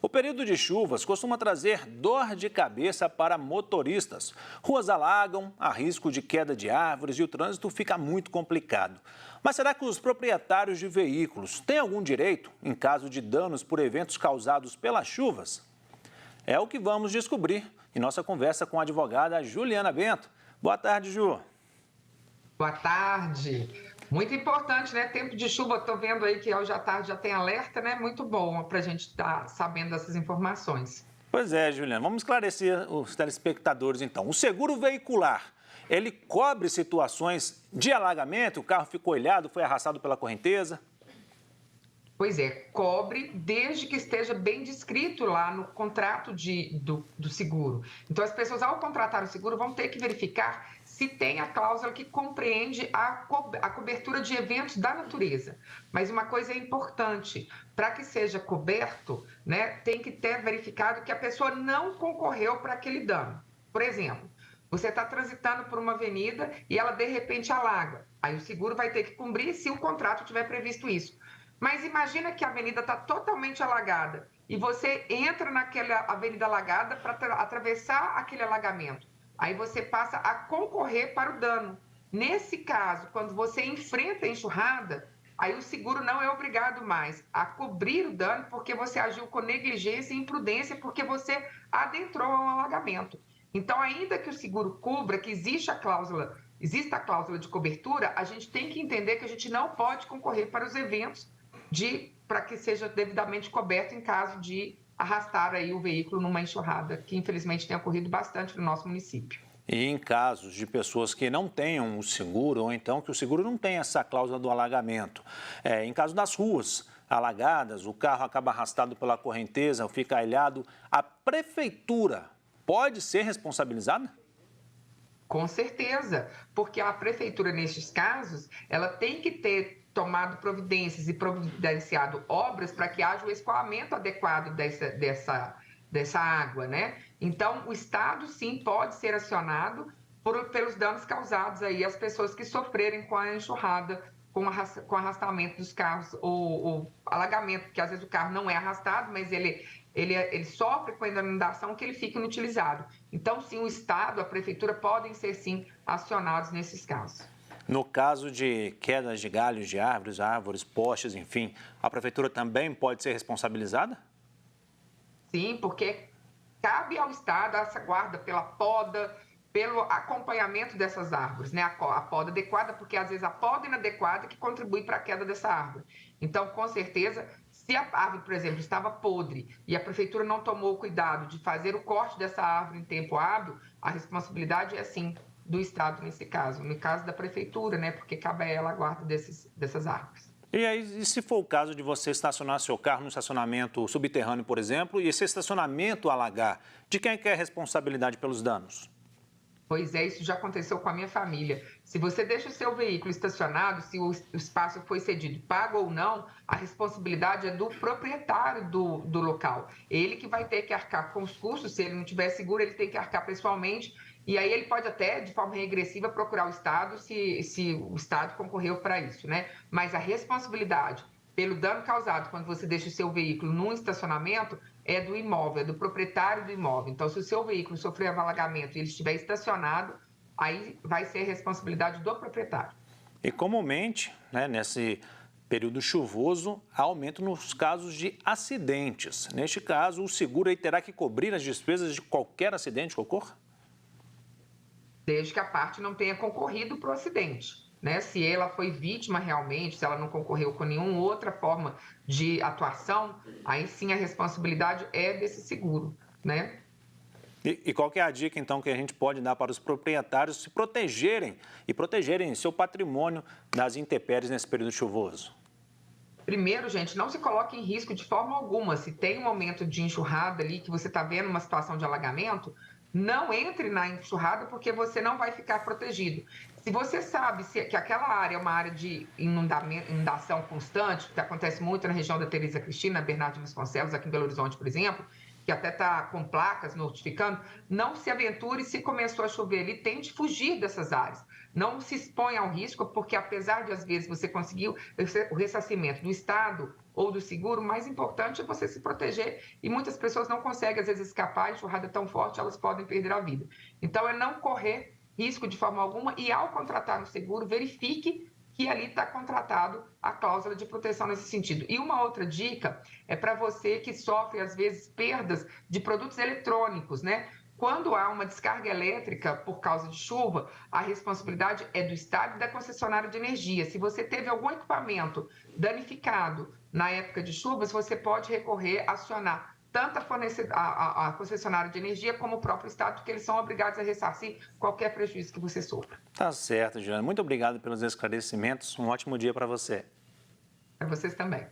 O período de chuvas costuma trazer dor de cabeça para motoristas. Ruas alagam, há risco de queda de árvores e o trânsito fica muito complicado. Mas será que os proprietários de veículos têm algum direito em caso de danos por eventos causados pelas chuvas? É o que vamos descobrir em nossa conversa com a advogada Juliana Bento. Boa tarde, Ju. Boa tarde. Muito importante, né? Tempo de chuva, estou vendo aí que hoje à tarde já tem alerta, né? Muito bom para a gente estar sabendo dessas informações. Pois é, Juliana. Vamos esclarecer os telespectadores, então. O seguro veicular, ele cobre situações de alagamento? O carro ficou ilhado, foi arrastado pela correnteza? Pois é, cobre desde que esteja bem descrito lá no contrato do seguro. Então, as pessoas, ao contratar o seguro, vão ter que verificar se tem a cláusula que compreende a cobertura de eventos da natureza. Mas uma coisa é importante, para que seja coberto, né, tem que ter verificado que a pessoa não concorreu para aquele dano. Por exemplo, você está transitando por uma avenida e ela, de repente, alaga. Aí o seguro vai ter que cumprir se o contrato tiver previsto isso. Mas imagina que a avenida está totalmente alagada e você entra naquela avenida alagada para atravessar aquele alagamento. Aí você passa a concorrer para o dano. Nesse caso, quando você enfrenta a enxurrada, aí o seguro não é obrigado mais a cobrir o dano porque você agiu com negligência e imprudência porque você adentrou a um alagamento. Então, ainda que o seguro cubra, que exista a cláusula de cobertura, a gente tem que entender que a gente não pode concorrer para os eventos para que seja devidamente coberto em caso de arrastar aí o veículo numa enxurrada, que infelizmente tem ocorrido bastante no nosso município. E em casos de pessoas que não tenham o seguro, ou então que o seguro não tenha essa cláusula do alagamento, em caso das ruas alagadas, o carro acaba arrastado pela correnteza, fica ilhado, a prefeitura pode ser responsabilizada? Com certeza, porque a prefeitura, nestes casos, ela tem que ter tomado providências e providenciado obras para que haja o escoamento adequado dessa água, né? Então, o Estado, sim, pode ser acionado pelos danos causados aí às pessoas que sofrerem com a enxurrada, com o arrastamento dos carros, ou alagamento, porque às vezes o carro não é arrastado, mas ele sofre com a inundação que ele fica inutilizado. Então, sim, o Estado, a Prefeitura podem ser, sim, acionados nesses casos. No caso de quedas de galhos de árvores, postes, enfim, a Prefeitura também pode ser responsabilizada? Sim, porque cabe ao Estado essa guarda pela poda, pelo acompanhamento dessas árvores, né? A poda adequada, porque às vezes a poda inadequada que contribui para a queda dessa árvore. Então, com certeza, se a árvore, por exemplo, estava podre e a prefeitura não tomou o cuidado de fazer o corte dessa árvore em tempo hábil, a responsabilidade é sim do Estado nesse caso, no caso da prefeitura, né? Porque cabe a ela a guarda dessas árvores. E aí, e se for o caso de você estacionar seu carro no estacionamento subterrâneo, por exemplo, e esse estacionamento alagar, de quem é que é a responsabilidade pelos danos? Pois é, isso já aconteceu com a minha família. Se você deixa o seu veículo estacionado, se o espaço foi cedido, pago ou não, a responsabilidade é do proprietário do local. Ele que vai ter que arcar com os custos, se ele não tiver seguro, ele tem que arcar pessoalmente. E aí ele pode até, de forma regressiva, procurar o Estado, se o Estado concorreu para isso, né? Mas a responsabilidade pelo dano causado quando você deixa o seu veículo num estacionamento é do imóvel, é do proprietário do imóvel. Então, se o seu veículo sofrer alagamento e ele estiver estacionado, aí vai ser responsabilidade do proprietário. E comumente, né, nesse período chuvoso, há aumento nos casos de acidentes. Neste caso, o seguro aí terá que cobrir as despesas de qualquer acidente que ocorra? Desde que a parte não tenha concorrido para o acidente. Né? Se ela foi vítima realmente, se ela não concorreu com nenhuma outra forma de atuação, aí sim a responsabilidade é desse seguro, né? E qual que é a dica, então, que a gente pode dar para os proprietários se protegerem e protegerem seu patrimônio das intempéries nesse período chuvoso? Primeiro, gente, não se coloque em risco de forma alguma. Se tem um momento de enxurrada ali, que você está vendo uma situação de alagamento, não entre na enxurrada porque você não vai ficar protegido. Se você sabe que aquela área é uma área de inundação constante, que acontece muito na região da Teresa Cristina, Bernardo de Vasconcelos, aqui em Belo Horizonte, por exemplo, que até está com placas notificando, não se aventure se começou a chover ali, tente fugir dessas áreas. Não se exponha ao risco, porque apesar de, às vezes, você conseguir o ressarcimento do Estado ou do seguro, o mais importante é você se proteger e muitas pessoas não conseguem, às vezes, escapar, a enxurrada é tão forte, elas podem perder a vida. Então, é não correr risco de forma alguma e, ao contratar um seguro, verifique que ali está contratado a cláusula de proteção nesse sentido. E uma outra dica é para você que sofre, às vezes, perdas de produtos eletrônicos, né? Quando há uma descarga elétrica por causa de chuva, a responsabilidade é do Estado e da concessionária de energia. Se você teve algum equipamento danificado na época de chuvas, você pode recorrer, acionar tanto a concessionária de energia como o próprio Estado, porque eles são obrigados a ressarcir qualquer prejuízo que você sofra. Tá certo, Juliana. Muito obrigado pelos esclarecimentos. Um ótimo dia para você. Para vocês também.